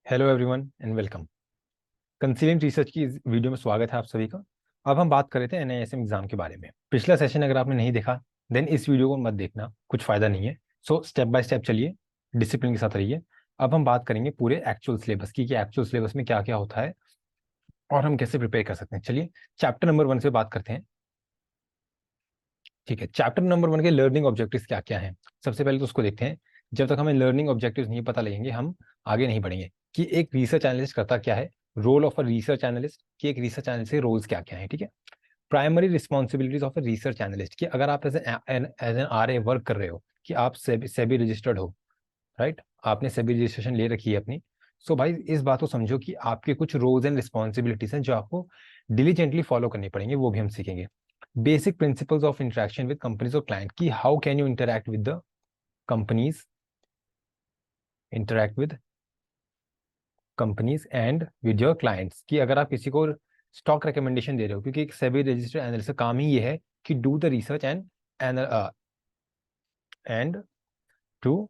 Hello everyone and welcome. Concealing research की इस video में स्वागत है आप सभी का। अब हम बात कर रहे थे एनआईएसएम एग्जाम के बारे में। पिछला सेशन अगर आपने नहीं देखा देन इस वीडियो को मत देखना, कुछ फायदा नहीं है। सो स्टेप बाय स्टेप चलिए, डिसिप्लिन के साथ रहिए। अब हम बात करेंगे पूरे एक्चुअल सिलेबस की कि एक्चुअल सिलेबस में क्या क्या होता है और हम कैसे प्रिपेयर कर सकते हैं। चलिए चैप्टर नंबर 1 से बात करते हैं। ठीक है, चैप्टर नंबर 1 के लर्निंग ऑब्जेक्टिव्स क्या क्या हैं। सबसे पहले तो उसको देखते हैं। जब तक हमें लर्निंग ऑब्जेक्टिव्स नहीं पता लगेंगे हम आगे नहीं बढ़ेंगे कि एक रिसर्च एनालिस्ट करता क्या है, role of a research analyst, कि एक रिसर्च एनालिस्ट के रोल्स क्या क्या है। ठीक है, primary responsibilities of a research analyst, कि अगर आप as N R A work कर रहे हो, कि आप सेबी रजिस्टर्ड हो, राइट, आपने सेबी रजिस्ट्रेशन ले रखी है अपनी। सो भाई इस बात को समझो कि आपके कुछ रोल्स एंड रिस्पॉन्सिबिलिटीज हैं जो आपको डिलीजेंटली फॉलो करनी पड़ेंगे, वो भी हम सीखेंगे। Basic principles of interaction with companies और क्लाइंट, की how can you interact with the companies, interact with companies and with your clients, कि अगर आप किसी को स्टॉक रिकमेंडेशन दे रहे हो, क्योंकि एक सेबी रजिस्टर्ड एनालिस्ट का काम ही ये है कि do the research and to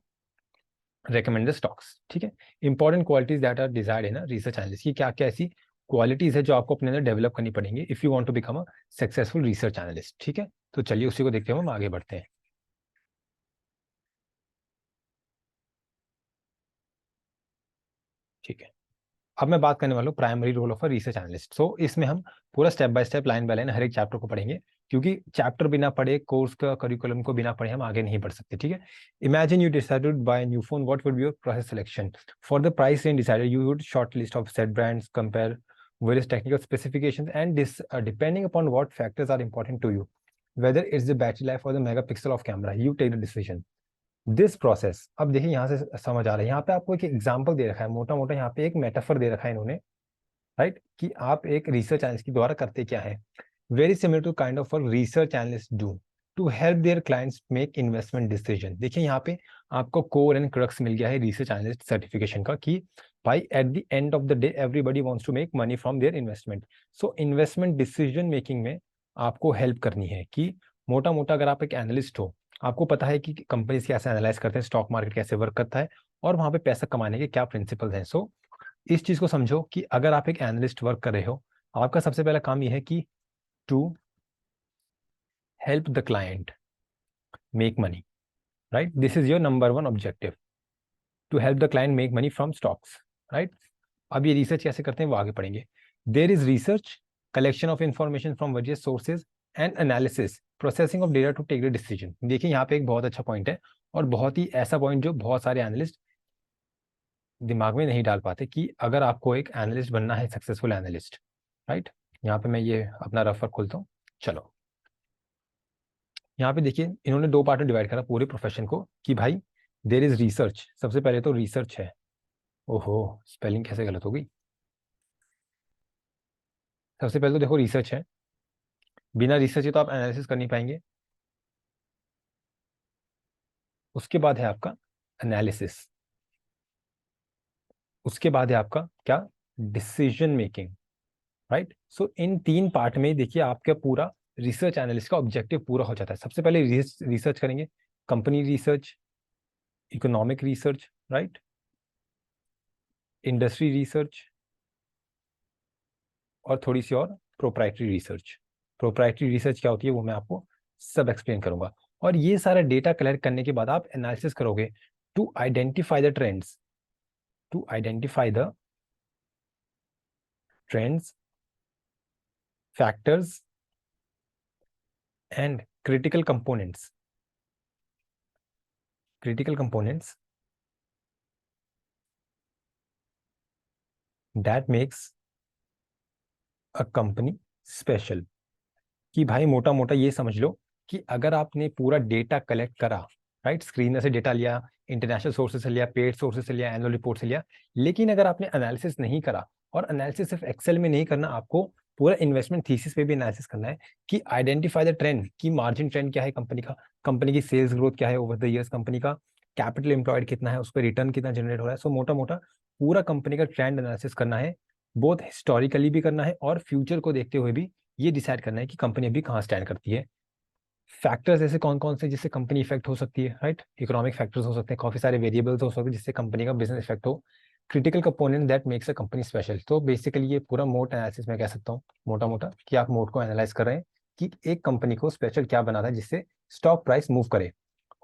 recommend the stocks। ठीक है, important qualities that are desired in research analyst, की क्या क्या ऐसी क्वालिटीज है जो आपको अपने अंदर डेवलप करनी पड़ेंगी if you want to become a successful research analyst. ठीक है, तो चलिए उसी को देखते हुए हम आगे बढ़ते हैं। ठीक है, अब मैं बात करने वाला हूँ primary role of a research analyst. So इसमें हम पूरा step by step, line by line हर एक चैप्टर को पढ़ेंगे, क्योंकि चैप्टर बिना पढ़े, कोर्स का करिकुलम को बिना पढ़े हम आगे नहीं बढ़ सकते। ठीक है, imagine you decided by new phone, what would be your process selection for the price range decided, you would short list of set brands, compare various technical specifications, and this depending upon what factors are important to you, whether it's the battery life or the megapixel of camera, you take the decision, this process. अब देखिए यहाँ से समझ आ रहा है, यहाँ पे आपको एक एग्जाम्पल दे रखा है, मोटा मोटा यहाँ पे एक मेटाफर दे रखा है इन्होंने, राइट, कि आप एक रिसर्च एनालिस्ट के द्वारा करते क्या है। Very similar to kind of research analyst do to help their clients make investment decision. देखिए यहाँ पे आपको कोर एंड क्रक्स मिल गया है रिसर्च एनालिस्ट सर्टिफिकेशन का, कि भाई at the end of the day everybody wants to make money from their investment. So investment decision making में आपको हेल्प करनी है, कि मोटा मोटा अगर आप एक एनालिस्ट हो, आपको पता है कि कंपनीज कैसे एनालाइज करते हैं, स्टॉक मार्केट कैसे वर्क करता है, और वहां पे पैसा कमाने के क्या प्रिंसिपल्स हैं। सो इस चीज को समझो कि अगर आप एक एनालिस्ट वर्क कर रहे हो, आपका सबसे पहला काम यह है कि to help the client make money, right, this is your number 1 objective, to help the client make money from stocks, right. अब ये रिसर्च कैसे करते हैं वो आगे पढ़ेंगे। There is research, collection of information from various sources and analysis, processing of data to take the decision. देखिए यहाँ पे एक बहुत अच्छा पॉइंट है, और बहुत ही ऐसा पॉइंट जो बहुत सारे एनालिस्ट दिमाग में नहीं डाल पाते, कि अगर आपको एक एनालिस्ट बनना है, सक्सेसफुल एनालिस्ट, राइट। यहाँ पे मैं ये अपना रेफर खोलता हूँ। चलो यहाँ पे देखिए इन्होंने दो पार्ट में डिवाइड करा पूरे प्रोफेशन को, कि भाई देर इज रिसर्च। सबसे पहले तो रिसर्च है, ओहो स्पेलिंग कैसे गलत हो गई। सबसे पहले तो देखो रिसर्च है, बिना रिसर्च के तो आप एनालिसिस कर नहीं पाएंगे। उसके बाद है आपका एनालिसिस, उसके बाद है आपका क्या, डिसीजन मेकिंग, राइट। सो इन तीन पार्ट में देखिए आपका पूरा रिसर्च एनालिस्ट का ऑब्जेक्टिव पूरा हो जाता है। सबसे पहले रिसर्च करेंगे, company research, economic research, right, industry research, और थोड़ी सी और प्रोप्राइटरी रिसर्च। प्रोप्राइटरी रिसर्च क्या होती है वो मैं आपको सब एक्सप्लेन करूंगा। और ये सारा डेटा कलेक्ट करने के बाद आप एनालिसिस करोगे to identify the trends, to identify the trends, factors and critical components, critical components that makes a company special. कि भाई मोटा मोटा ये समझ लो कि अगर आपने पूरा डेटा कलेक्ट करा, राइट, स्क्रीनर से डेटा लिया, इंटरनेशनल सोर्सेस से लिया, पेड सोर्सेस से लिया, एनुअल रिपोर्ट से लिया, लेकिन अगर आपने एनालिसिस नहीं करा, और एनालिसिस सिर्फ एक्सेल में नहीं करना, आपको पूरा इन्वेस्टमेंट थीसिस पे भी एनालिसिस करना है, कि आइडेंटिफाई द ट्रेंड, की मार्जिन ट्रेंड क्या है कंपनी का, कंपनी की सेल्स ग्रोथ क्या है ओवर द ईयर्स, कंपनी का कैपिटल एम्प्लॉयड कितना है, उस पर रिटर्न कितना जनरेट हो रहा है। सो मोटा मोटा पूरा कंपनी का ट्रेंड एनालिसिस करना है, बहुत हिस्टोरिकली भी करना है, और फ्यूचर को देखते हुए भी ये डिसाइड करना है कि कंपनी अभी कहाँ स्टैंड करती है। फैक्टर्स ऐसे कौन कौन से जिससे कंपनी इफेक्ट हो सकती है, राइट, इकोनॉमिक फैक्टर्स हो सकते हैं, काफी सारे वेरिएबल्स हो सकते हैं जिससे कंपनी का बिजनेस इफेक्ट हो, critical component that makes a company special. तो बेसिकली ये पूरा मोट एनालिसिस मैं कह सकता हूँ मोटा मोटा कि आप मोट को एनालाइज कर रहे हैं कि एक कंपनी को स्पेशल क्या बनाता है जिससे स्टॉक प्राइस मूव करे।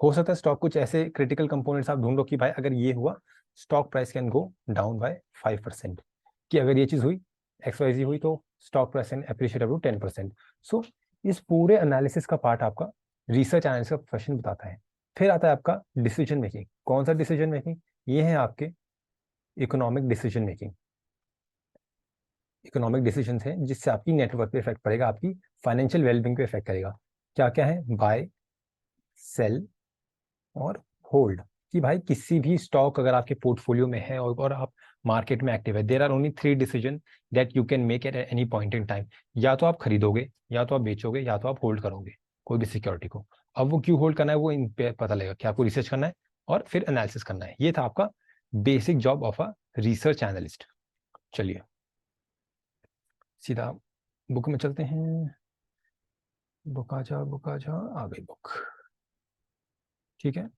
हो सकता है स्टॉक कुछ ऐसे क्रिटिकल कंपोनेंट्स आप ढूंढो कि भाई अगर ये हुआ stock price can go down by 5%, कि अगर ये चीज हुई XYZ हुई तो stock price can appreciate up to 10%। So इस पूरे एनालिसिस का पार्ट आपका रिसर्च एनालिसिस का प्रोफेशन बताता है। फिर आता है आपका डिसीजन मेकिंग। कौन सा डिसीजन मेकिंग? ये है आपके economic decision making. Economic decision है जिससे आपकी नेटवर्क पे इफेक्ट पड़ेगा, आपकी फाइनेंशियल वेलबींग पे इफेक्ट करेगा। क्या क्या है? बाय, सेल और होल्ड। कि भाई किसी भी स्टॉक अगर आपके पोर्टफोलियो में है और आप मार्केट में एक्टिव है, there are only 3 decision that you can make at any point in time. या तो आप खरीदोगे, या तो आप बेचोगे, या तो आप होल्ड करोगे कोई भी सिक्योरिटी को। अब वो क्यों होल्ड करना है वो इन पे पता लगेगा कि आपको रिसर्च करना है और फिर एनालिसिस करना है। ये था आपका basic job of a research analyst. चलिए सीधा बुक में चलते हैं। बुक आ जा, आ गई बुक। ठीक है।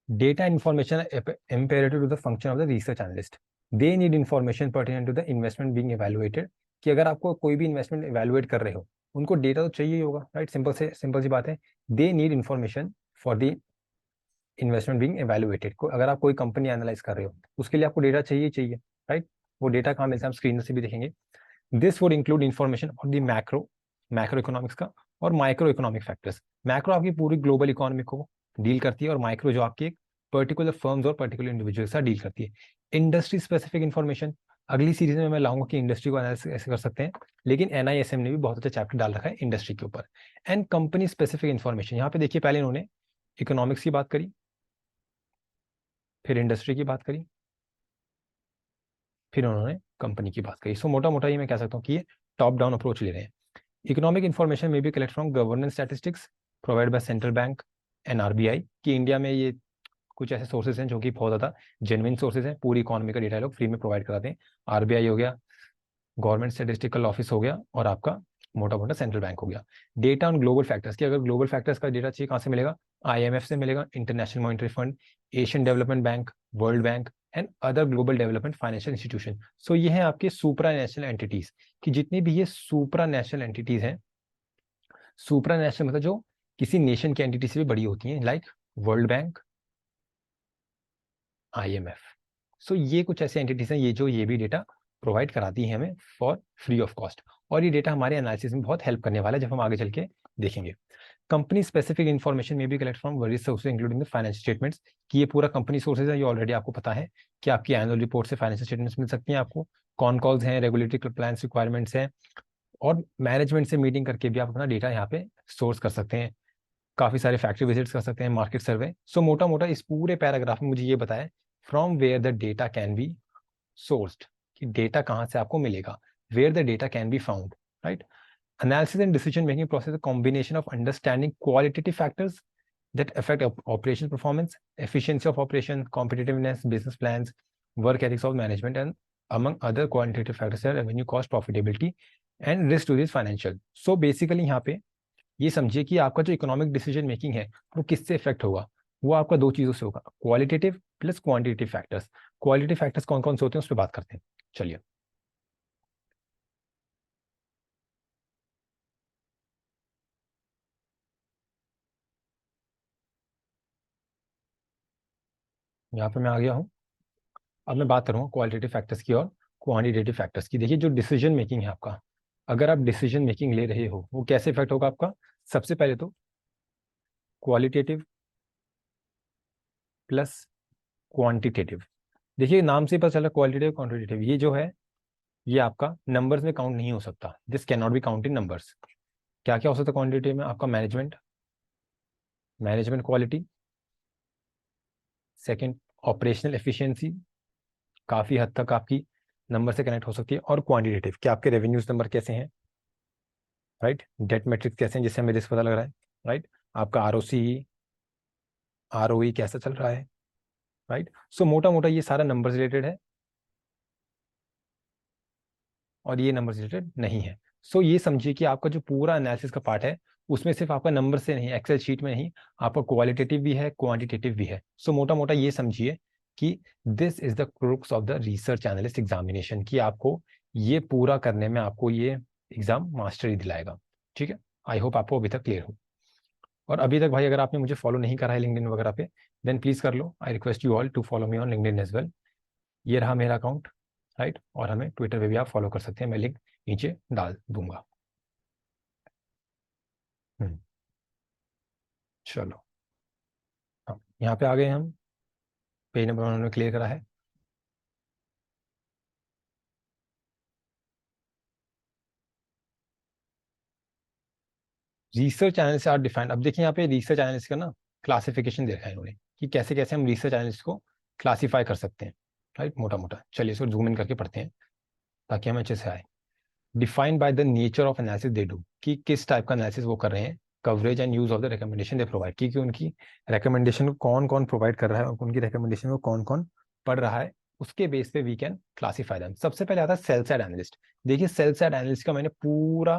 Data information are imperative to the function of the research analyst. They need information pertinent to the investment being evaluated. कि अगर आपको कोई भी इन्वेस्टमेंट इवेलुएट कर रहे हो उनको डेटा तो चाहिए ही होगा, राइट? सिंपल सी बात है। They need information for the investment being evaluated. अगर आप कोई कंपनी एनालाइज कर रहे हो उसके लिए आपको डेटा चाहिए चाहिए, राइट? वो डेटा कहाँ मिलता है हम स्क्रीन से भी देखेंगे। This would include information on the macro economics का और माइक्रो इकोनॉमिक फैक्टर्स। मैक्रो आपकी पूरी ग्लोबल इकोनॉमी को डील करती है और माइक्रो जो आपकी एक पर्टिकुलर फर्म्स और पर्टिकुलर इंडिविजुअल से डील करती है। इंडस्ट्री स्पेसिफिक इन्फॉर्मेशन अगली सीरीज में मैं लाऊंगा कि इंडस्ट्री को एनालिसिस कैसे कर सकते हैं, लेकिन NISM ने भी बहुत अच्छा चैप्टर डाल रखा है इंडस्ट्री के ऊपर। एंड कंपनी स्पेसिफिक इन्फॉर्मेशन, यहाँ पे देखिए पहले इन्होंने इकोनॉमिक्स की बात करी, फिर इंडस्ट्री की बात करी, फिर उन्होंने कंपनी की बात करी। सो मोटा मोटा ये मैं कह सकता हूँ कि ये टॉप डाउन अप्रोच ले रहे हैं। इकोनॉमिक इन्फॉर्मेशन में भी collect from governance statistics provide by central bank and RBI। कि इंडिया में ये कुछ ऐसे सोर्सेज हैं जो कि बहुत ज़्यादा जेन्युइन सोर्सेज हैं, पूरी इकोनॉमी का डेटा लोग फ्री में प्रोवाइड कराते हैं। RBI हो गया, गवर्नमेंट स्टेटिस्टिकल ऑफिस हो गया, और आपका मोटा मोटा सेंट्रल बैंक हो गया। डेटा ऑन ग्लोबल फैक्टर्स की अगर ग्लोबल फैक्टर्स का डेटा चाहिए कहाँ से मिलेगा? IMF से मिलेगा, international monetary fund, Asian development bank, world bank and other global development financial institution. So ये है आपके सुपरा नेशनल एंटिटीज। कि जितनी भी ये सुपरा नेशनल एंटिटीज हैं, सुपरा नेशनल मतलब जो किसी नेशन की एंटिटी से भी बड़ी होती हैं, लाइक वर्ल्ड बैंक, IMF। सो ये कुछ ऐसी एंटिटीज हैं ये जो ये भी डेटा प्रोवाइड कराती हैं हमें फॉर फ्री ऑफ कॉस्ट, और ये डेटा हमारे एनालिसिस में बहुत हेल्प करने वाला है जब हम आगे चल के देखेंगे। कंपनी स्पेसिफिक इन्फॉर्मेशन में भी collect from various sources including the financial statements. कि ये पूरा कंपनी सोर्सेज है, ये ऑलरेडी आपको पता है कि आपकी एनुअल रिपोर्ट से फाइनेंशियल स्टेटमेंट्स मिल सकती हैं आपको, कौन कॉल्स हैं, रेगुलेटरी कंप्लायंस रिक्वायरमेंट्स हैं, और मैनेजमेंट से मीटिंग करके भी आप अपना डेटा यहाँ पे सोर्स कर सकते हैं। काफ़ी सारे फैक्ट्री विजिट्स कर सकते हैं, मार्केट सर्वे। सो मोटा मोटा इस पूरे पैराग्राफ में मुझे ये बताया from where the data can be sourced, कि डेटा कहाँ से आपको मिलेगा, where the data can be found, right? Analysis and decision making process is a combination of understanding qualitative factors that affect operation performance, efficiency of operation, competitiveness, business plans, work ethics of management, and among other quantitative factors are revenue, cost, profitability, and risk to this financial. So basically यहाँ पे ये समझिए कि आपका जो economic decision making है वो किससे इफेक्ट होगा? वो आपका दो चीजों से होगा, qualitative plus quantitative factors. Qualitative factors कौन कौन से होते हैं उस पर बात करते हैं। चलिए यहाँ पे मैं आ गया हूँ। अब मैं बात करूँगा क्वालिटेटिव फैक्टर्स की और क्वांटिटेटिव फैक्टर्स की। देखिए जो डिसीजन मेकिंग है आपका, अगर आप डिसीजन मेकिंग ले रहे हो वो कैसे इफेक्ट होगा आपका? सबसे पहले तो क्वालिटेटिव प्लस क्वांटिटेटिव। देखिए नाम से पता चला क्वालिटेटिव क्वांटिटेटिव, ये जो है ये आपका नंबर्स में काउंट नहीं हो सकता, this can not be count in numbers. क्या क्या हो सकता है क्वांटिटेटिव में? आपका management, management quality, second operational efficiency, काफ़ी हद तक आपकी नंबर से कनेक्ट हो सकती है, और क्वांटिटेटिव कि आपके रेवेन्यूज नंबर कैसे हैं, राइट? डेट मैट्रिक्स कैसे हैं जिससे हमें रिस्क पता लग रहा है, राइट? आपका ROC, ROE कैसा चल रहा है, राइट? सो मोटा मोटा ये सारा नंबर रिलेटेड है और ये नंबर रिलेटेड नहीं है। सो ये समझिए कि आपका जो पूरा एनालिसिस का पार्ट है उसमें सिर्फ आपका नंबर से नहीं, एक्सेल शीट में नहीं, आपका क्वालिटेटिव भी है, क्वांटिटेटिव भी है। सो मोटा मोटा ये समझिए कि this is the crooks of the research analyst examination, कि आपको ये पूरा करने में आपको ये एग्जाम मास्टरी दिलाएगा। ठीक है, आई होप आपको अभी तक क्लियर हो। और अभी तक भाई अगर आपने मुझे फॉलो नहीं करा है लिंक्डइन वगैरह पे, देन प्लीज कर लो। I request you all to follow me on LinkedIn as well. ये रहा मेरा अकाउंट, राइट। और हमें ट्विटर पे भी आप फॉलो कर सकते हैं, मैं लिंक नीचे डाल दूंगा। चलो, हाँ यहाँ पे आ गए हम, पेज नंबर उन्होंने क्लियर करा है। Research analyst are defined. अब देखिए यहाँ पे रिसर्च एनालिस्ट का ना क्लासिफिकेशन देखा है इन्होंने, कि कैसे कैसे हम रिसर्च एनालिस्ट को क्लासीफाई कर सकते हैं, राइट, मोटा मोटा। चलिए इसको जूम इन करके पढ़ते हैं ताकि हमें अच्छे से आए। Defined by the nature of analysis they do, कि किस टाइप का एनालिसिस वो कर रहे हैं। Coverage and use of the recommendation they provide, कि उनकी रिकमेंडेशन को कौन कौन प्रोवाइड कर रहा है और उनकी रिकमेंडेशन को कौन कौन पढ़ रहा है, उसके बेस पे वी कैन क्लासीफाई देम। सबसे पहले आता है सेल साइड एनालिस्ट। देखिए सेल साइड एनालिस्ट का मैंने पूरा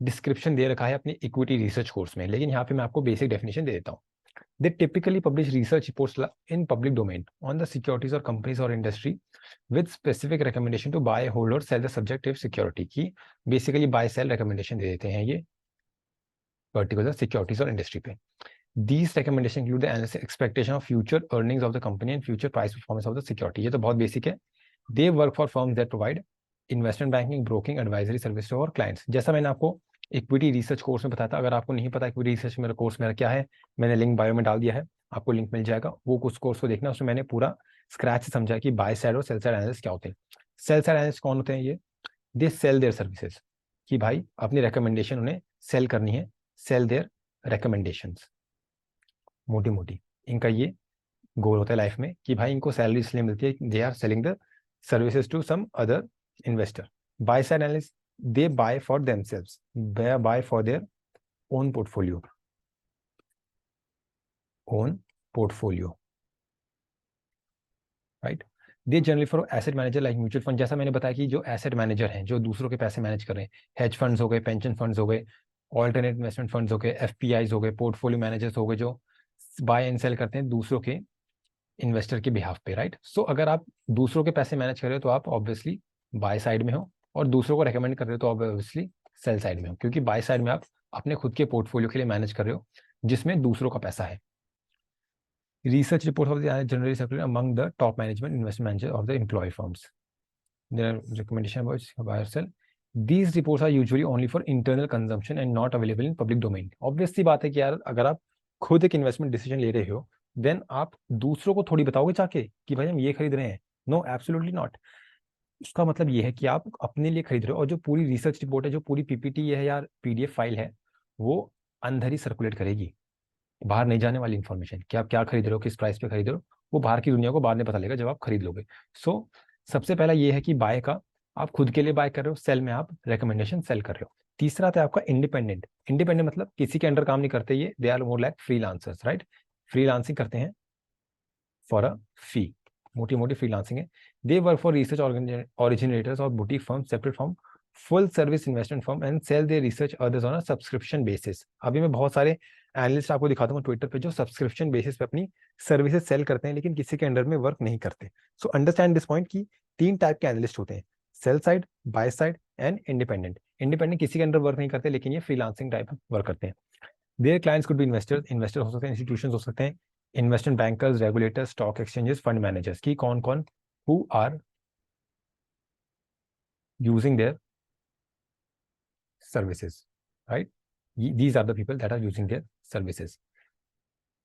डिस्क्रिप्शन दे रखा है अपनी इक्विटी रिसर्च कोर्स में, लेकिन यहाँ पे मैं आपको बेसिक डेफिनेशन दे देता हूँ। They typically publish research reports in public domain on the securities और कंपनीज और industry with specific recommendation to buy hold और सेल द सब्जेक्टिव सिक्योरिटी, की बेसिकली बाय सेल रिकमेंडेशन दे देते हैं ये पर्टिकुलर सिक्योरिटीज और इंडस्ट्री पे। These recommendations include the analysis expectation of future earnings of the company and future price performance of the security। ये तो बहुत बेसिक है। They work for firms that provide investment banking, broking, advisory service to our clients। जैसा मैंने आपको equity research course में बताया था, अगर आपको नहीं पता इक्विटी रिसर्च मेरा कोर्स मेरा क्या है, मैंने लिंक बायो में डाल दिया है, आपको लिंक मिल जाएगा, वो उस कोर्स को देखना। उसमें मैंने पूरा स्क्रैच से समझा कि बाय साइड और सेल साइड एनालिस्ट क्या होते हैं। सेल साइड एनालिस्ट कौन होते हैं ये? दे सेल देयर सर्विसेज, कि भाई अपनी रिकमेंडेशन उन्हें सेल करनी है, सेल देयर रिकमेंडेशंस। मोटी मोटी इनका ये गोल होता है लाइफ में, कि भाई इनको सैलरी इसलिए मिलती है, they are selling the services to some other investor. Buy side analyst, they buy for themselves, they buy for their own portfolio, own portfolio, right. They generally for asset manager like mutual fund. जैसा मैंने बताया कि जो asset manager हैं, जो दूसरों के पैसे मैनेज कर रहे हैं, हेज फंड्स हो गए, पेंशन फंड्स हो गए, ऑल्टरनेट इन्वेस्टमेंट फंड्स हो गए, एफपीआईज हो गए, पोर्टफोलियो मैनेजर्स हो गए, जो बाय एंड सेल करते हैं दूसरों के इन्वेस्टर के बिहाफ पे, राइट। सो अगर आप दूसरों के पैसे मैनेज कर रहे हो तो आप ऑब्वियसली बाय साइड में हो, और दूसरों को रेकमेंड कर रहे हो तो ऑब्वियसली सेल साइड में हो, क्योंकि बाय साइड में आप अपने खुद के पोर्टफोलियो के लिए मैनेज कर रहे हो जिसमें दूसरों का पैसा है। Research report of the generally circulate among the top management investment manager of the employ firms, their recommendation about buy और sell. These reports are usually only for internal consumption and not available in public domain। Obvious सी बात है कि यार अगर आप खुद एक इन्वेस्टमेंट डिसीजन ले रहे हो, देन आप दूसरों को थोड़ी बताओगे जाके कि भाई हम ये खरीद रहे हैं। No, absolutely not. उसका मतलब ये है कि आप अपने लिए खरीद रहे हो, और जो पूरी रिसर्च रिपोर्ट है, जो पूरी पीपीटी है या पीडीएफ फाइल है, वो अंदर ही सर्कुलेट करेगी, बाहर नहीं जाने वाली इन्फॉर्मेशन कि आप क्या खरीद रहे हो, किस प्राइस पे खरीद रहे हो, वो बाहर की दुनिया को बाद में पता लगेगा जब आप खरीद लोगे। सो सबसे पहला ये है कि बाय का आप खुद के लिए बाय कर रहे हो, सेल में आप रिकमेंडेशन सेल कर रहे हो। तीसरा आता है आपका इंडिपेंडेंट। इंडिपेंडेंट मतलब किसी के अंडर काम नहीं करते ये, they are more like freelancers, right. Freelancing करते हैं फॉर अ फी, मोटी मोटी फ्रीलांसिंग है। They work for research originators और boutique firm separate from full service investment firm and sell their research others on a subscription basis. अभी मैं बहुत सारे एनालिस्ट आपको दिखाता हूँ ट्विटर पे जो सब्सक्रिप्शन बेसिस पे अपनी सर्विसेज सेल करते हैं, लेकिन किसी के अंडर में वर्क नहीं करते। सो अंडरस्टैंड दिस पॉइंट कि तीन टाइप के एनालिस्ट होते हैं, sell side, by side and independent. Independent किसी के अंडर वर्क नहीं करते, लेकिन ये फ्रीलांसिंग टाइप वर्क करते हैं। Their clients could be investors, investor हो सकते हैं, इंस्टीट्यूशंस हो सकते हैं, investment bankers, regulators, stock exchanges, fund managers, की कौन कौन who are using their services, right? These are the people that are using their services.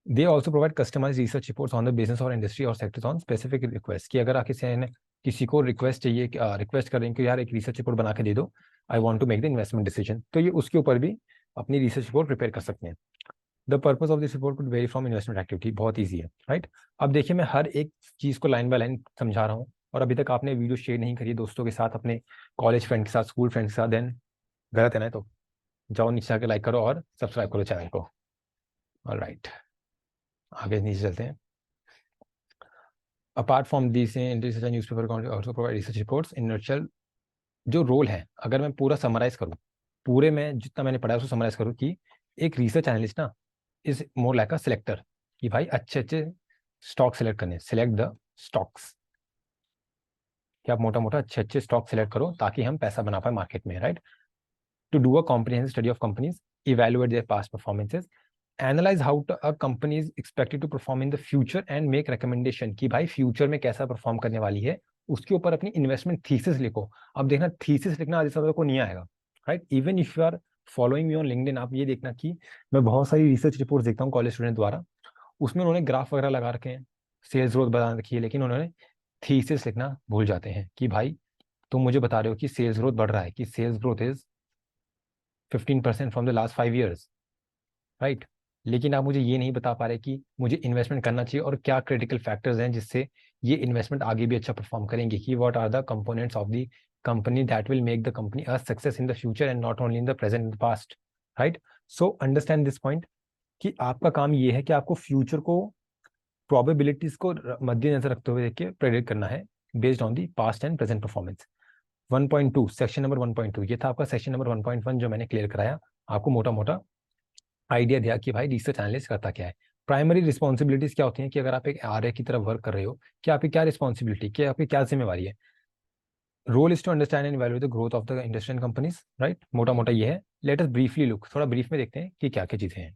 They also provide customized research reports on the business or industry or sectors on specific requests। कि अगर किसी को request चाहिए, request करें कि यार एक research report बना के दे दो, I want to make the investment decision, तो ये उसके ऊपर भी अपनी रिसर्च रिपोर्ट प्रिपेयर कर सकते हैं। The purpose of this report could very from investment activity. बहुत ईजी है, राइट। अब देखिए मैं हर एक चीज को लाइन बाय लाइन समझा रहा हूँ, और अभी तक आपने वीडियो शेयर नहीं करी दोस्तों के साथ, अपने कॉलेज फ्रेंड के साथ, स्कूल फ्रेंड के साथ, देन गलत है ना, तो जाओ नीचे आके लाइक करो और सब्सक्राइब करो चैनल को। ऑलराइट, आगे नीचे चलते हैं। Apart from this research newspaper also provide research reports in nutshell. जो रोल है, अगर मैं पूरा समराइज करूँ, पूरे में जितना मैंने पढ़ा है उसको समराइज करूँ, कि एक रिसर्च एनालिस्ट ना is more like a selector, कि भाई अच्छे अच्छे स्टॉक सेलेक्ट करने, सिलेक्ट द स्टॉक्स, कि आप मोटा मोटा अच्छे अच्छे स्टॉक सेलेक्ट करो ताकि हम पैसा बना पाए मार्केट में, right. To do a comprehensive study of companies, evaluate their past performances, analyze how a company is expected to perform in the future and make recommendation, कि भाई फ्यूचर में कैसा परफॉर्म करने वाली है, उसके ऊपर अपनी इन्वेस्टमेंट थीसिस लिखो। अब देखना थीसिस लिखना आधे सालों को नहीं आएगा, right. Even if you are following me on LinkedIn, आप ये देखना कि मैं बहुत सारी रिसर्च रिपोर्ट्स देखता हूँ कॉलेज स्टूडेंट द्वारा, उसमें उन्होंने ग्राफ वगैरह लगा रखे हैं, सेल्स ग्रोथ बता रखी है, लेकिन उन्होंने थीसिस लिखना भूल जाते हैं कि भाई तुम मुझे बता रहे हो कि सेल्स ग्रोथ बढ़ रहा है, कि sales growth is 15% from the last 5 years, right. लेकिन आप मुझे ये नहीं बता पा रहे कि मुझे इन्वेस्टमेंट करना चाहिए और क्या क्रिटिकल फैक्टर्स हैं जिससे ये इन्वेस्टमेंट आगे भी अच्छा परफॉर्म करेंगे, कि what are the components of the company that will make the company a success in the future and not only in the present in the past, right. So understand this point कि आपका काम ये है कि आपको future को, probabilities को मद्देनजर रखते हुए देख के प्रेडिक्ट करना है based on the past and present performance. 1.2 section number 1.2 ये था आपका सेक्शन नंबर 1.1 जो मैंने क्लियर कराया, आपको मोटा मोटा आइडिया दिया कि भाई रिसर्च एनालिस्ट करता क्या है। प्राइमरी रिस्पॉन्सिबिलिटीज क्या होती हैं, कि अगर आप एक आरए की तरफ वर्क कर रहे हो, कि आपकी क्या रिस्पॉन्सिबिलिटी, क्या आपकी क्या जिम्मेवारी है। Role is to understand and evaluate the growth of the industry and companies, right. मोटा मोटा ये है। लेट अस ब्रीफली लुक, थोड़ा ब्रीफ में देखते हैं कि क्या क्या चीजें हैं।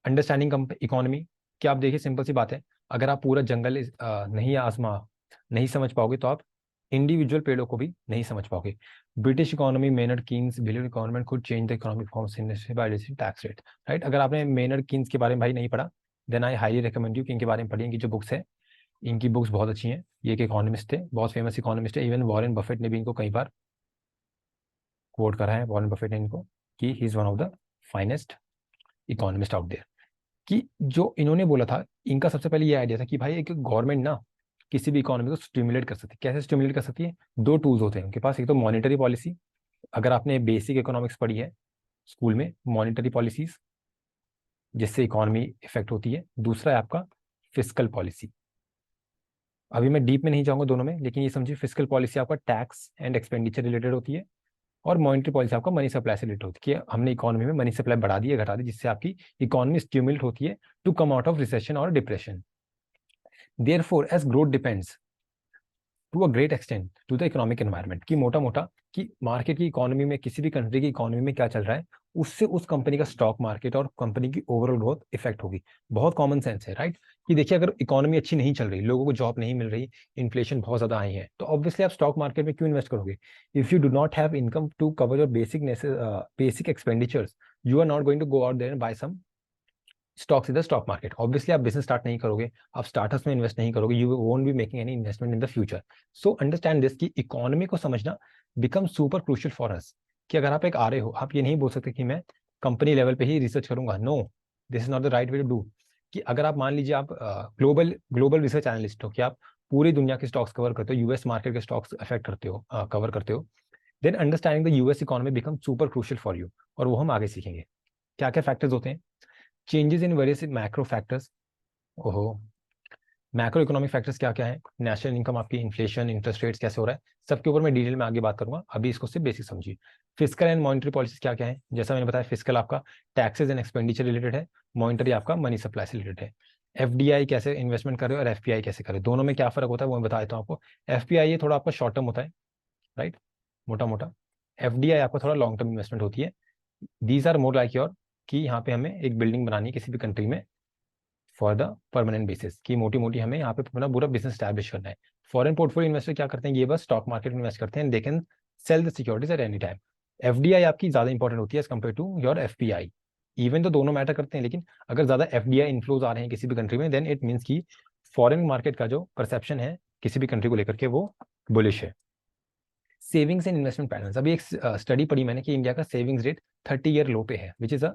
अंडरस्टैंडिंग इकोनॉमी, क्या आप देखिए सिंपल सी बात है, अगर आप पूरा जंगल नहीं आजमा नहीं समझ पाओगे तो आप इंडिविजुअल पेड़ों को भी नहीं समझ पाओगे। British economy, Maynard Keynes believe government could change the economic forms industry by reducing tax rate, right. अगर आपने मेनर्ड कीन्स के बारे में भाई नहीं पढ़ा, then I highly recommend you कि इनके बारे में पढ़िए, इनकी जो बुक्स है, इनकी बुक्स बहुत अच्छी हैं। ये एक इकोनॉमिस्ट थे, बहुत फेमस इकोनॉमिस्ट है, इवन वॉरेन बफेट ने भी इनको कई बार कोट करा है, वॉरेन बफेट ने इनको, कि he is one of the finest economist out there. कि जो इन्होंने बोला था, इनका सबसे पहले ये आइडिया था कि भाई एक गवर्नमेंट ना किसी भी इकोनॉमी को स्टिमुलेट कर सकती है। कैसे स्टिमुलेट कर सकती है? दो टूल्स होते हैं उनके पास, एक तो मॉनेटरी पॉलिसी, अगर आपने बेसिक इकोनॉमिक्स पढ़ी है स्कूल में, मॉनेटरी पॉलिसीज जिससे इकोनॉमी इफेक्ट होती है। दूसरा है आपका फिस्कल पॉलिसी। अभी मैं डीप में नहीं जाऊंगा दोनों में, लेकिन ये समझिए फिस्कल पॉलिसी आपका टैक्स एंड एक्सपेंडिचर रिलेटेड होती है, और मॉनेटरी पॉलिसी आपका मनी सप्लाई से रिलेटेड होती है, कि हमने इकोनॉमी में मनी सप्लाई बढ़ा दी है घटा दी, जिससे आपकी इकोनॉमी स्टिमुलेट होती है to come out of recession और depression. Therefore, as growth depends to a great extent to the economic environment, की मोटा मोटा कि मार्केट की इकोनॉमी में, किसी भी कंट्री की इकोनॉमी में क्या चल रहा है, उससे उस कंपनी का स्टॉक मार्केट और कंपनी की ओवरऑल ग्रोथ इफेक्ट होगी। बहुत कॉमन सेंस है, राइट। कि देखिए अगर इकोनॉमी अच्छी नहीं चल रही, लोगों को जॉब नहीं मिल रही, इन्फ्लेशन बहुत ज्यादा आई है, तो ऑब्वियसली आप स्टॉक मार्केट में क्यों इन्वेस्ट करोगे? If you do not have income to cover your basic expenditures, you are not going to go out there and buy some stocks in the stock market. Obviously आप business start नहीं करोगे, आप startups में invest नहीं करोगे, you won't be making any investment in the future. So understand this, कि economy को समझना become super crucial for us. कि अगर आप एक आ रहे हो, आप ये नहीं बोल सकते कि मैं कंपनी लेवल पे ही रिसर्च करूंगा, no, this is not the right way to do. कि अगर आप मान लीजिए आप ग्लोबल ग्लोबल रिसर्च एनालिस्ट हो, कि आप पूरी दुनिया के स्टॉक्स कवर करते हो, यूएस मार्केट के स्टॉक्स अफेक्ट करते हो, कवर करते हो, then understanding the US economy become super crucial for you. और वो हम आगे सीखेंगे। क्या क्या फैक्टर्स होते हैं? Changes in various macro factors. ओहो, मैक्रो इकोनॉमिक फैक्टर्स क्या क्या है? नेशनल इनकम, आपकी इन्फ्लेशन, इंटरेस्ट रेट्स कैसे हो रहा है, सबके ऊपर मैं डिटेल में आगे बात करूंगा, अभी इसको सिर्फ बेसिक समझिए। फिस्कल एंड मॉनिटरी पॉलिसीज क्या क्या है? जैसा मैंने बताया, फिस्कल आपका टैक्सेस एंड एक्सपेंडिचर रिलेटेड है, मॉनिटरी आपका मनी सप्लाई से रिलेटेड है। एफडीआई कैसे इन्वेस्टमेंट करे और एफपीआई कैसे करे, दोनों में क्या फर्क होता है वो मैं बता देता हूँ आपको। एफपीआई ये थोड़ा आपका शॉर्ट टर्म होता है, राइट, मोटा मोटा। एफडीआई आपका थोड़ा लॉन्ग टर्म इन्वेस्टमेंट होती है। These are more like your, कि यहाँ पे हमें एक बिल्डिंग बनानी है किसी भी कंट्री में फॉर द परमानेंट बेसिस, की मोटी मोटी हमें यहाँ पे अपना पूरा बिजनेस स्टैब्लिश करना है। फॉरेन पोर्टफोलियो इन्वेस्टर क्या करते हैं? ये बस स्टॉक मार्केट में इन्वेस्ट करते हैं, they can sell the securities at any time. FDI आपकी ज्यादा इंपॉर्टेंट होती है as compared to your FPI. Even तो दोनों मैटर करते हैं, लेकिन अगर ज्यादा एफडीआई इन्फ्लोज आ रहे हैं किसी भी कंट्री में, देन इट मीन्स की फॉरेन मार्केट का जो परसेप्शन है किसी भी कंट्री को लेकर के वो बुलिश है। सेविंग्स एंड इन्वेस्टमेंट पैटर्न्स, अभी एक स्टडी पढ़ी मैंने कि इंडिया का सेविंग्स रेट 30 ईयर लो पे है, which is a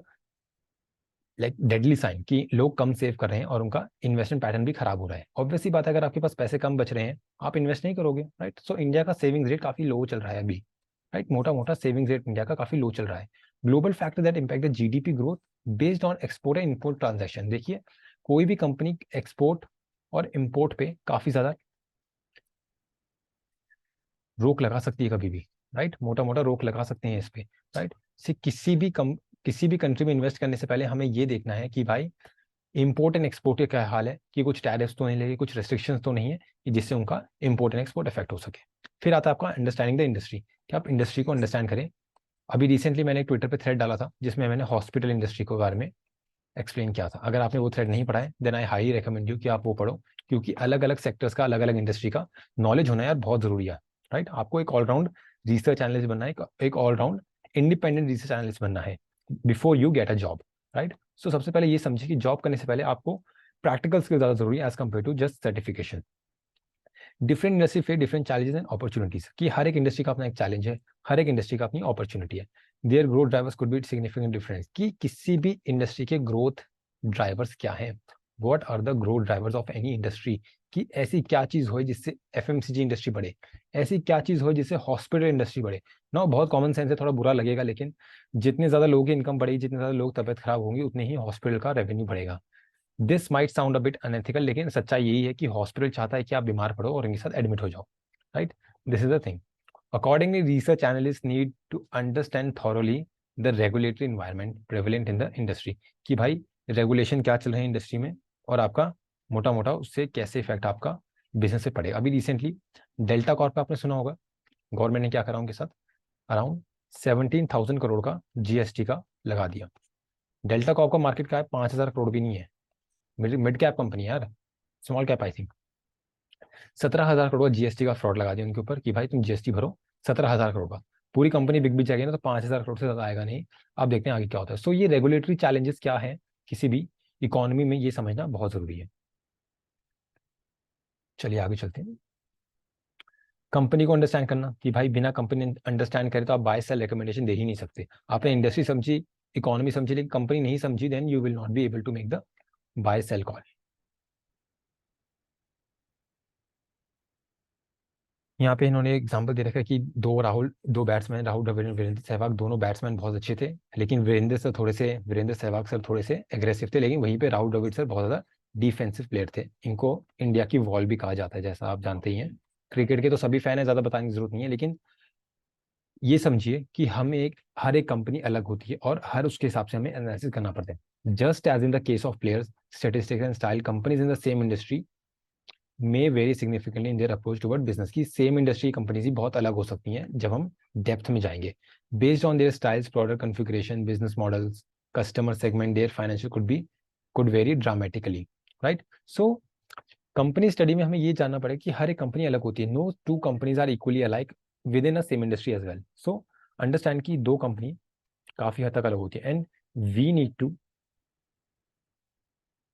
like deadly sign, कि लोग कम सेव कर रहे हैं और उनका इन्वेस्टमेंट पैटर्न भी खराब हो रहा है। ऑब्वियसली बात है, अगर आपके पास पैसे कम बच रहे हैं, आप इन्वेस्ट नहीं करोगे, राइट। सो इंडिया का सेविंग्स रेट काफी लो चल रहा है अभी, राइट। मोटा मोटा सेविंग्स रेट इंडिया का काफी लो चल रहा है। Global factor that impact the GDP growth based on export and import transaction, देखिए कोई भी कंपनी एक्सपोर्ट और इम्पोर्ट पे काफी ज्यादा रोक लगा सकती है कभी भी, राइट, मोटा मोटा रोक लगा सकते हैं इस पे, राइट। से किसी भी कंट्री में इन्वेस्ट करने से पहले हमें ये देखना है कि भाई इम्पोर्ट एंड एक्सपोर्ट का क्या हाल है, कि कुछ टैरिफ्स तो नहीं लगे, कुछ रेस्ट्रिक्शंस तो नहीं है कि जिससे उनका इम्पोर्ट एंड एक्सपोर्ट इफेक्ट हो सके। फिर आता है आपका अंडरस्टैंडिंग द इंडस्ट्री, कि आप इंडस्ट्री को अंडरस्टैंड करें। अभी रिसेंटली मैंने एक ट्विटर पे थ्रेड डाला था जिसमें मैंने हॉस्पिटल इंडस्ट्री के बारे में एक्सप्लेन किया था। अगर आपने वो थ्रेड नहीं पढ़ा है then I highly recommend you कि आप वो पढ़ो, क्योंकि अलग अलग सेक्टर्स का, अलग अलग इंडस्ट्री का नॉलेज होना यार बहुत जरूरी है, राइट। आपको एक ऑलराउंड रिसर्च एनालिस्ट बनना है, एक ऑलराउंड इंडिपेंडेंट रिसर्च एनालिस्ट बनना है before you get a job, right. So सबसे पहले ये समझिए कि जॉब करने से पहले आपको प्रैक्टिकल स्किल ज्यादा जरूरी है as compared to just certification. Different industry face different challenges and opportunities, कि हर एक इंडस्ट्री का अपना एक चैलेंज है, हर एक इंडस्ट्री का अपनी अपॉर्चुनिटी है। Their growth drivers could be significant difference, कि किसी भी इंडस्ट्री के ग्रोथ ड्राइवर्स क्या हैं, what are the growth drivers of any industry, कि ऐसी क्या चीज हो जिससे एफएमसीजी इंडस्ट्री बढ़े, ऐसी क्या चीज हो जिससे हॉस्पिटल इंडस्ट्री बढ़े। ना बहुत कॉमन सेंस है, थोड़ा बुरा लगेगा, लेकिन जितने ज्यादा लोगों की इनकम बढ़ेगी, जितने ज्यादा लोग तबियत खराब होंगी, उतने ही हॉस्पिटल का रेवेन्यू बढ़ेगा। This might sound a bit unethical, लेकिन सच्चाई यही है कि हॉस्पिटल चाहता है कि आप बीमार पड़ो और इनके साथ एडमिट हो जाओ, right. This is the thing. Accordingly research analyst need to understand thoroughly the regulatory environment prevalent in the industry, कि भाई रेगुलेशन क्या चल रहे हैं इंडस्ट्री में और आपका मोटा मोटा उससे कैसे इफेक्ट आपका बिजनेस से पड़ेगा। अभी रिसेंटली डेल्टा कॉर्प आपने सुना होगा, गवर्नमेंट ने क्या करा उनके साथ, अराउंड 17,000 करोड़ का जीएसटी का लगा दिया। डेल्टा कॉर्प का मार्केट का है 5,000 करोड़ भी नहीं है, मिड कैप कंपनी यार, small cap I think. 17,000 crore GST का फ्रॉड लगा दिया उनके ऊपर कि भाई तुम जीएसटी भरो 17,000 करोड़ का। पूरी कंपनी बिक भी जाएगी ना तो 5,000 करोड़ से ज्यादा आएगा नहीं। आप देखते हैं आगे क्या होता है। सो ये रेगुलेटरी चैलेंजेस क्या है किसी भी इकोनॉमी में, ये समझना बहुत जरूरी है। चलिए आगे चलते हैं। कंपनी को अंडरस्टैंड करना, कि भाई बिना कंपनी अंडरस्टैंड करे तो आप बाय सेल रिकमेंडेशन दे ही नहीं सकते। आपने इंडस्ट्री समझी, इकोनॉमी समझी, लेकिन कंपनी नहीं समझी, then you will not be able to make the buy sell call. यहाँ पे इन्होंने एग्जांपल दे रखा है कि दो बैट्समैन राहुल द्रविड़ और वीरेंद्र सहवाग, दोनों बैट्समैन बहुत अच्छे थे, लेकिन वीरेंद्र सहवाग सर थोड़े से एग्रेसिव थे, लेकिन वहीं पे राहुल द्रविड़ सर बहुत ज्यादा डिफेंसिव प्लेयर थे। इनको इंडिया की वॉल भी कहा जाता है, जैसा आप जानते ही हैं। क्रिकेट के तो सभी फैन है, ज्यादा बताने की जरूरत नहीं है, लेकिन ये समझिए कि हर एक कंपनी अलग होती है और हर उसके हिसाब से हमें एनालिसिस करना पड़ता है। Just as in the case of players, statistics and style, companies in the same industry may vary significantly in their approach toward business, की सेम इंडस्ट्री कंपनीज ही बहुत अलग हो सकती हैं जब हम डेप्थ में जाएंगे। Based on their styles, product configuration, business models, customer segment, there financial could very dramatically, right. So company study में हमें ये जानना पड़ेगा कि हर एक कंपनी अलग होती है। No two companies are equally alike within a same industry as well. So understand कि दो कंपनी काफी हद तक अलग होती है, and we need to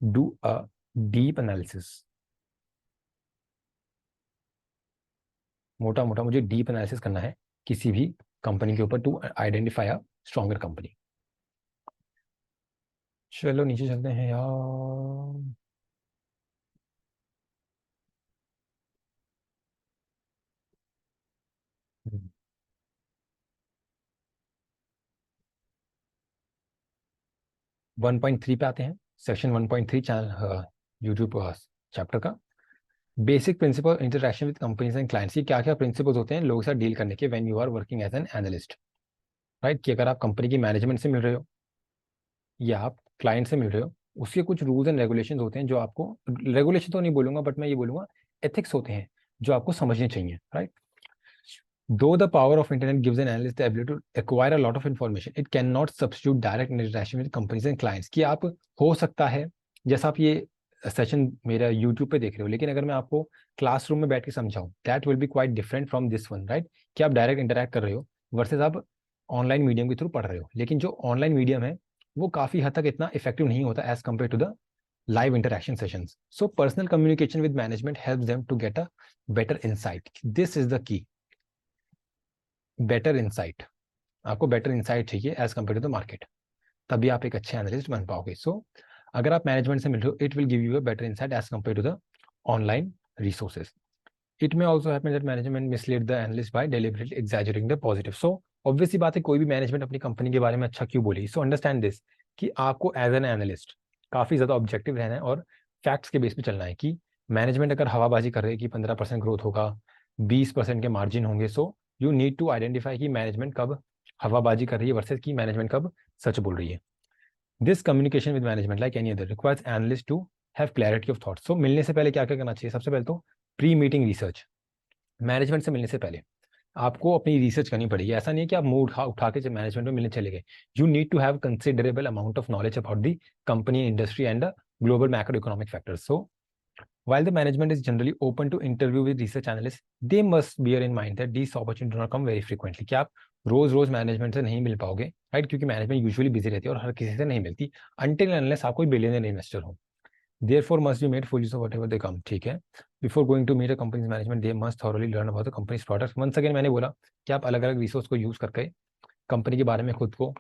do a deep analysis. मोटा मोटा मुझे डीप एनालिसिस करना है किसी भी कंपनी के ऊपर to identify a stronger company. चलो नीचे चलते हैं यार। 1.3 पे आते हैं, सेक्शन 1.3 चैनल यूट्यूब चैप्टर का। Basic principle interaction with companies and clients, की क्या क्या प्रिंसिपल्स होते हैं लोगों के साथ डील करने के when you are working as an analyst, right. कि अगर आप कंपनी की मैनेजमेंट से मिल रहे हो या आप क्लाइंट से मिल रहे हो, उसके कुछ रूल्स एंड रेगुलेशन होते हैं जो आपको, रेगुलेशन तो नहीं बोलूंगा बट मैं ये बोलूंगा एथिक्स होते हैं जो आपको समझने चाहिए, right. Though the power of internet gives an analyst the ability to acquire a lot of information, it cannot substitute direct interaction with companies and clients। कि आप हो सकता है, जैसा आप ये सेशन मेरा यूट्यूब पे देख रहे हो, लेकिन अगर मैं आपको क्लासरूम में बैठ के समझाऊं, that will be quite different from this one, right. कि आप डायरेक्ट इंटरैक्ट कर रहे हो वर्सेज आप ऑनलाइन मीडियम के थ्रू पढ़ रहे हो, लेकिन जो ऑनलाइन मीडियम है वो काफी हद तक इतना इफेक्टिव नहीं होता as compared to the live interaction sessions. So personal communication with management helps them to get a better insight. This is the key. Better insight, आपको बेटर इंसाइट चाहिए as compared to the market, तभी आप एक अच्छे analyst बन पाओगे। सो अगर आप मैनेजमेंट से मिल रहे हो, it will give you a better insight as compared to the online resources. It may also happen that management mislead the analyst by deliberately exaggerating the positive. So obviously बात है, कोई भी मैनेजमेंट अपनी company के बारे में अच्छा क्यों बोलेगी। सो अंडरस्टैंड दिस कि आपको एज एन एनालिस्ट काफी ज्यादा ऑब्जेक्टिव रहना है और फैक्ट्स के बेस पे चलना है। कि मैनेजमेंट अगर हवाबाजी कर रही है कि 15% ग्रोथ होगा, 20% के मार्जिन होंगे, so you need to identify कि मैनेजमेंट कब हवाबाजी कर रही है वर्सेस कि मैनेजमेंट कब सच बोल रही है. This communication with management like any other requires analyst to have clarity of thought. So मिलने से पहले क्या क्या करना चाहिए? सबसे पहले तो प्री मीटिंग रिसर्च. मैनेजमेंट से मिलने से पहले आपको अपनी रिसर्च करनी पड़ेगी. ऐसा नहीं है कि आप मुंह उठा के मैनेजमेंट में मिलने चले गए. You need to have considerable amount of knowledge about the company, industry and the global macro economic factors. So while the management is generally open to interview with research analysts, they must bear in mind that these opportunities do not come very frequently. कि आप रोज रोज management से नहीं मिल पाओगे, right? क्योंकि management usually busy रहती है और हर किसी से नहीं मिलती until unless आप कोई बिलियनर इन्वेस्टर हो. Therefore must be made full use of whatever they come. ठीक है. Before going to meet a company's management, they must thoroughly learn about the company's products. Once again मैंने बोला कि आप अलग अलग रिसोर्स को यूज करके कंपनी के बारे में खुद को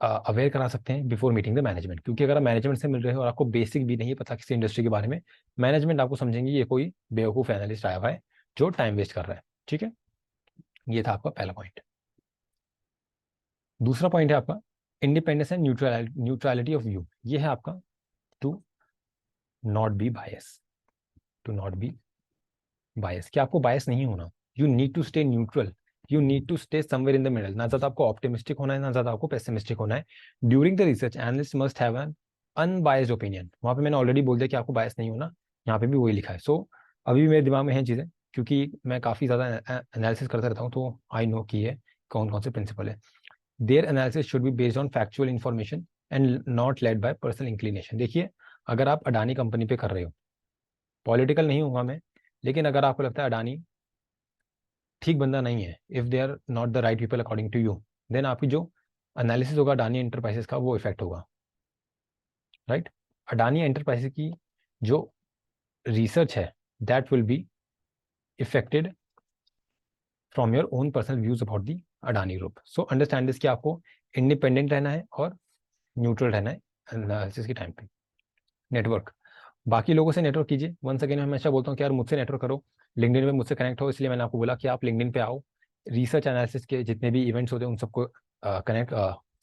अवेयर करा सकते हैं बिफोर मीटिंग द मैनेजमेंट. क्योंकि अगर आप मैनेजमेंट से मिल रहे हो और आपको बेसिक भी नहीं पता किसी इंडस्ट्री के बारे में, मैनेजमेंट आपको समझेंगे ये कोई बेवकूफ एनालिस्ट आया हुआ है जो टाइम वेस्ट कर रहा है. ठीक है, ये था आपका पहला पॉइंट. दूसरा पॉइंट है आपका independence and neutrality of view. ये है आपका to not be bias. To not be bias, कि आपको बायस नहीं होना. You need to stay neutral. You need to stay somewhere in the middle. ना ज्यादा आपको ऑप्टिमिस्टिक होना है, ना ज्यादा आपको पेसिमिस्टिक होना है. During the research analyst must have an unbiased opinion. वहां पे मैंने ऑलरेडी बोल दिया कि आपको बायस नहीं होना, यहाँ पे भी वही लिखा है. सो अभी भी मेरे दिमाग में है चीजें, क्योंकि मैं काफी ज्यादा एनालिसिस करता रहता हूँ, तो आई नो कि ये कौन कौन से प्रिंसिपल है. Their analysis should be based on factual information and not led by personal inclination. देखिए, अगर आप अडानी कंपनी पे कर रहे हो, पॉलिटिकल नहीं हूँगा मैं, लेकिन अगर आपको लगता है अडानी ठीक बंदा नहीं है, if they are not the right people according to you, then आपकी जो एनालिसिस होगा अडानी एंटरप्राइजेस का वो इफेक्ट होगा, राइट? अडानी एंटरप्राइजेस की जो रिसर्च है that will be affected from your own personal views about the Adani group. So understand this कि आपको इंडिपेंडेंट रहना है और न्यूट्रल रहना है एनालिसिस के टाइम पे. नेटवर्क, बाकी लोगों से नेटवर्क कीजिए. वंस अगेन मैं हमेशा बोलता हूँ कि यार मुझसे नेटवर्क करो, लिंक्डइन पे मुझसे कनेक्ट हो. इसलिए मैंने आपको बोला कि आप लिंक्डइन पे आओ, रिसर्च एनालिसिस के जितने भी इवेंट्स होते हैं उन सबको कनेक्ट,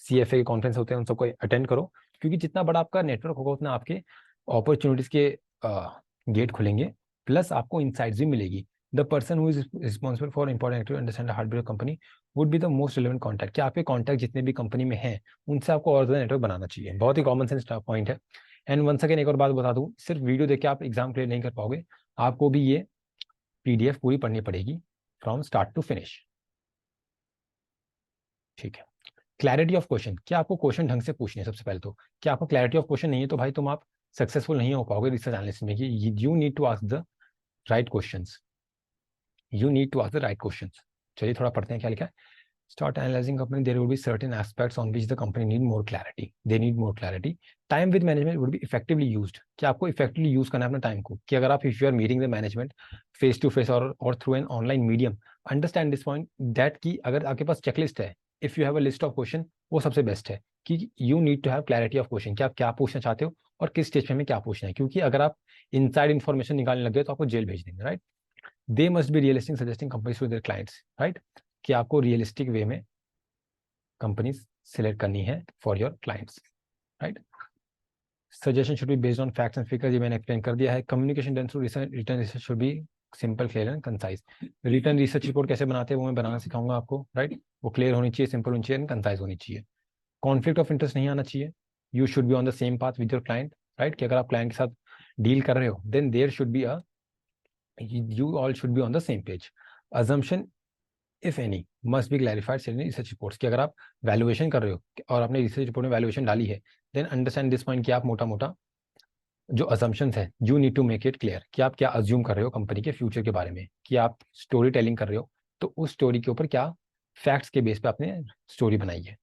CFA के कॉन्फ्रेंस होते हैं उन सबको अटेंड करो. क्योंकि जितना बड़ा आपका नेटवर्क होगा उतना आपके अपॉर्चुनिटीज के गेट खुलेंगे, प्लस आपको इनसाइट्स भी मिलेगी. The person who is responsible for important activity understand hardware company would be the most relevant contact. कि आपके कॉन्टैक्ट जितने भी कंपनी में हैं उनसे आपको और ज़्यादा नेटवर्क बनाना चाहिए. बहुत ही कॉमन सेंस पॉइंट है. एंड वंस अगेन एक और बात बता दूं, सिर्फ वीडियो देख के आप एग्जाम क्लियर नहीं कर पाओगे, आपको भी ये PDF पूरी पढ़नी पड़ेगी फ्रॉम स्टार्ट टू फिनिश. ठीक है. क्लैरिटी ऑफ क्वेश्चन, क्या आपको क्वेश्चन ढंग से पूछने हैं? सबसे पहले तो क्या आपको क्लैरिटी ऑफ क्वेश्चन नहीं है तो भाई तुम आप सक्सेसफुल नहीं हो पाओगे रिसर्च एनालिसिस में. कि you need to ask the right questions. You need to ask the right questions. चलिए थोड़ा पढ़ते हैं क्या लिखा है. Start analyzing company, there will be certain aspects on which the company need more clarity. They need more clarity. Time with management would be effectively used. कि आपको effectively use करना है अपना time को. कि अगर आप if you are meeting the management face to face or through an online medium, understand this point that कि अगर आपके पास checklist है, if you have a list of question, वो सबसे best है. कि you need to have clarity of question. कि आप क्या पूछना चाहते हो और किस स्टेज में क्या पूछना है. क्योंकि अगर आप inside information निकालने लग गए तो आपको जेल भेज देंगे, right? They must be realistic suggesting companies to their clients, right? कि आपको रियलिस्टिक वे में कंपनीज सिलेक्ट करनी है for your clients, right? Suggestion should be based on facts and figures, ये मैंने एक्सप्लेन कर दिया है. Communication done through return research should be simple, clear and concise. Return research report कैसे बनाते हैं वो मैं बनाना सिखाऊंगा आपको, राइट? वो क्लियर होनी चाहिए, सिंपल होनी चाहिए एंड कंसाइज होनी चाहिए. कॉन्फ्लिक्ट ऑफ इंटरेस्ट नहीं आना चाहिए. You should be on the same path with your client, right? कि अगर आप क्लाइंट के साथ डील कर रहे हो then there should be a you all should be on the same page. Assumption if any must be clarified in research reports. कि अगर आप वैल्यूएशन कर रहे हो और आपने रिसर्च रिपोर्ट में वैल्यूएशन डाली है देन अंडरस्टैंड दिस पॉइंट कि आप मोटा मोटा जो assumptions है you need to make it clear कि आप क्या अज्यूम कर रहे हो कंपनी के फ्यूचर के बारे में. कि आप स्टोरी टेलिंग कर रहे हो तो उस स्टोरी के ऊपर क्या फैक्ट्स के बेस पे आपने स्टोरी बनाई है.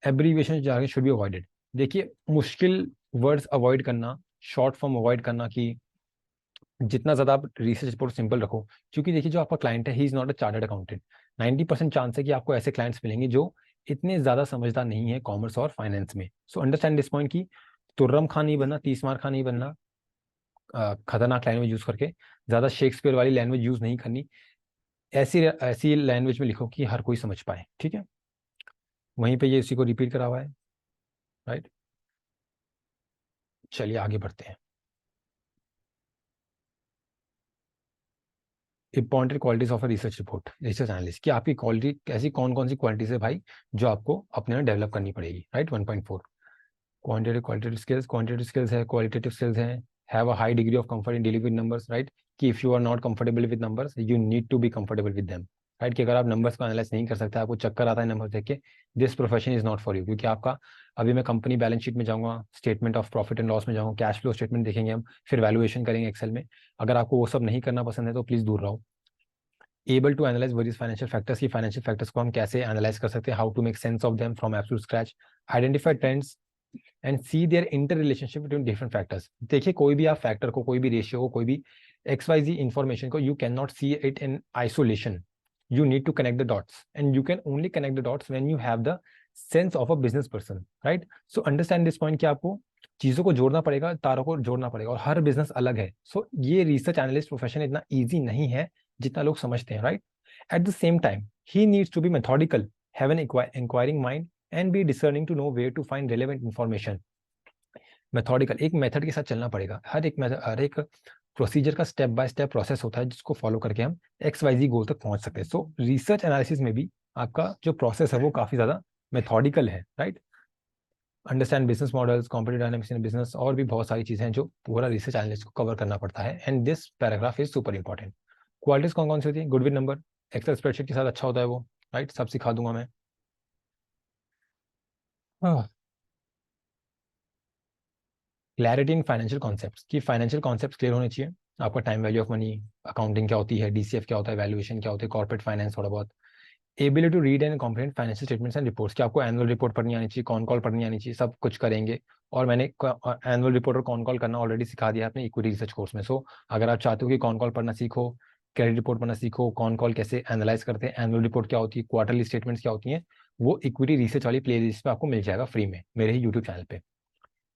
Abbreviation jargon should be avoided. देखिए, मुश्किल वर्ड्स अवॉइड करना, शॉर्ट फॉर्म अवॉइड करना, कि जितना ज़्यादा आप रिसर्च रिपोर्ट सिंपल रखो. क्योंकि देखिए, जो आपका क्लाइंट है he is not a chartered accountant. 90% chance है कि आपको ऐसे क्लाइंट्स मिलेंगे जो इतने ज़्यादा समझदार नहीं है कॉमर्स और फाइनेंस में. सो अंडरस्टैंड दिस पॉइंट कि तुर्रम खान नहीं बनना, तीसमार खान नहीं बनना, खतरनाक लैंग्वेज यूज़ करके ज़्यादा शेक्सपियर वाली लैंग्वेज यूज़ नहीं करनी. ऐसी ऐसी लैंग्वेज में लिखो कि हर कोई समझ पाए, ठीक है? वहीं पे ये इसी को रिपीट करा हुआ है, राइट? चलिए आगे बढ़ते हैं. Important qualities of a research report, research analyst की आपकी क्वालिटी ऐसी कौन कौन सी क्वालिटीज है भाई जो आपको अपने में डेवलप करनी पड़ेगी, राइट। 1.4 क्वांटिटेटिव क्वालिटेटिव स्किल्स है, क्वालिटेटिव स्किल्स है, have a high degree of comfort in dealing with numbers, right, कि if you are not comfortable with numbers you need to be comfortable with them, right, कि अगर आप numbers को analyse नहीं कर सकते, आपको चक्कर आता है नंबर देख के, this profession is not for you. क्योंकि आपका अभी मैं कंपनी बैलेंस शीट में जाऊंगा, statement of profit and loss में जाऊंगा, कैश फ्लो स्टेटमेंट देखेंगे हम, फिर वैल्यूएशन करेंगे एक्सेल में। अगर आपको वो सब नहीं करना पसंद है तो प्लीज दूर रहो। Able to analyse various financial factors, की फाइनेंशियल फैक्टर्स को हम कैसे एनालाइज कर सकते हैं, how to make sense of them from absolute scratch, identify trends and see their interrelationship between different factors. देखिए कोई भी आप फैक्टर को, कोई भी रेशियो को, कोई भी XYZ इंफॉर्मेशन को, you can not see it in isolation, you need to connect the dots and you can only connect the dots when you have the sense of a business person, right? So understand this point कि आपको चीजों को जोड़ना पड़ेगा, तारों को जोड़ना पड़ेगा, और हर बिजनेस अलग है। सो ये रिसर्च एनालिस्ट प्रोफेशन इतना इजी नहीं है जितना लोग समझते हैं, right. At the same time he needs to be methodical, have an inquiring mind and be discerning to know where to find relevant information. Methodical, एक मेथड के साथ चलना पड़ेगा, हर एक प्रोसीजर का स्टेप बाय स्टेप प्रोसेस होता है जिसको फॉलो करके हम XYZ गोल तक पहुंच सकते हैं। सो रिसर्च एनालिसिस में भी आपका जो प्रोसेस है वो काफी ज्यादा मेथोडिकल है, right. Understand business models, competitive dynamics in business, और भी बहुत सारी चीजें हैं जो पूरा रिसर्च एनालिस्ट को कवर करना पड़ता है, and this paragraph is super important. Qualities कौन कौन सी होती है? Good with number, Excel spreadsheet के साथ अच्छा होता है वो, राइट, सब सिखा दूंगा मैं। क्लैरिटी इन फाइनेंशियल कॉन्सेप्ट्स, की फाइनेंशियल कॉन्सेप्ट्स क्लियर होने चाहिए। आपका time value of money, accounting क्या होती है, DCF क्या होता है, वैल्यूएशन क्या होती है, कॉर्पोरेट फाइनेंस थोड़ा बहुत। Ability to read and comprehend financial statements and reports, कि आपको एनुअल रिपोर्ट पढ़नी आनी चाहिए, कॉन कॉल पढ़नी आनी चाहिए, सब कुछ करेंगे। और मैंने एनुअल रिपोर्ट और कॉन कॉल करना ऑलरेडी सिखा दिया अपने इक्विटी रिसर्च कोर्स में। सो अगर आप चाहते हो कि कॉन कॉल पढ़ना सीखो, क्रेडिट रिपोर्ट पढ़ना सीखो, कॉन कॉल कैसे एनालाइज करते हैं, एनुअल रिपोर्ट क्या होती है, क्वार्टरली स्टेटमेंट्स क्या होती हैं, वो इक्विटी रिसर्च वाली प्ले लिस्ट पे आपको मिल जाएगा फ्री में मेरे ही यूट्यूब चैनल पे।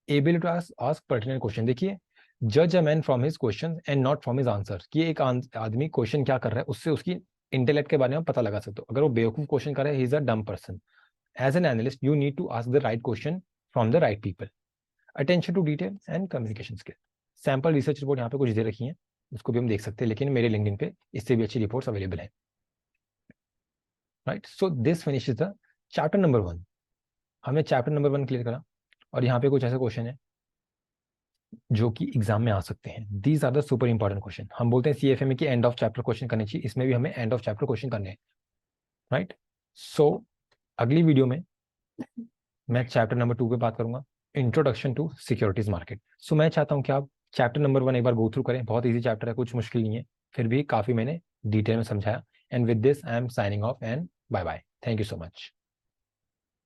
Ability to ask pertinent question, देखिए जज a man from his question and not from his answer, कि एक आदमी क्वेश्चन क्या कर रहा है उससे उसकी इंटेलेक्ट के बारे में पता लगा सकते हो। अगर वो बेवकूफ क्वेश्चन कर रहा है, ही is a dumb person. As an analyst you need to ask the right question from the right people. Attention to detail and communication skill. Sample research report यहाँ पे कुछ दे रखी है, उसको भी हम देख सकते हैं, लेकिन मेरे लिंक्डइन पे इससे भी अच्छी रिपोर्ट्स अवेलेबल है, right. So this finishes the chapter number 1। हमने चैप्टर नंबर 1 क्लियर करा, और यहाँ पे कुछ ऐसे क्वेश्चन है जो कि एग्जाम में आ सकते हैं। These are the super important question. हम बोलते हैं CFA में कि एंड ऑफ चैप्टर क्वेश्चन करने चाहिए, इसमें भी हमें एंड ऑफ चैप्टर क्वेश्चन करने हैं, राइट। सो अगली वीडियो में मैं चैप्टर नंबर 2 पे बात करूंगा, इंट्रोडक्शन टू सिक्योरिटीज मार्केट। सो मैं चाहता हूं कि आप चैप्टर नंबर 1 एक बार गो थ्रू करें, बहुत ईजी चैप्टर है, कुछ मुश्किल नहीं है, फिर भी काफी मैंने डिटेल में समझाया। And with this I am signing off and bye bye, thank you so much.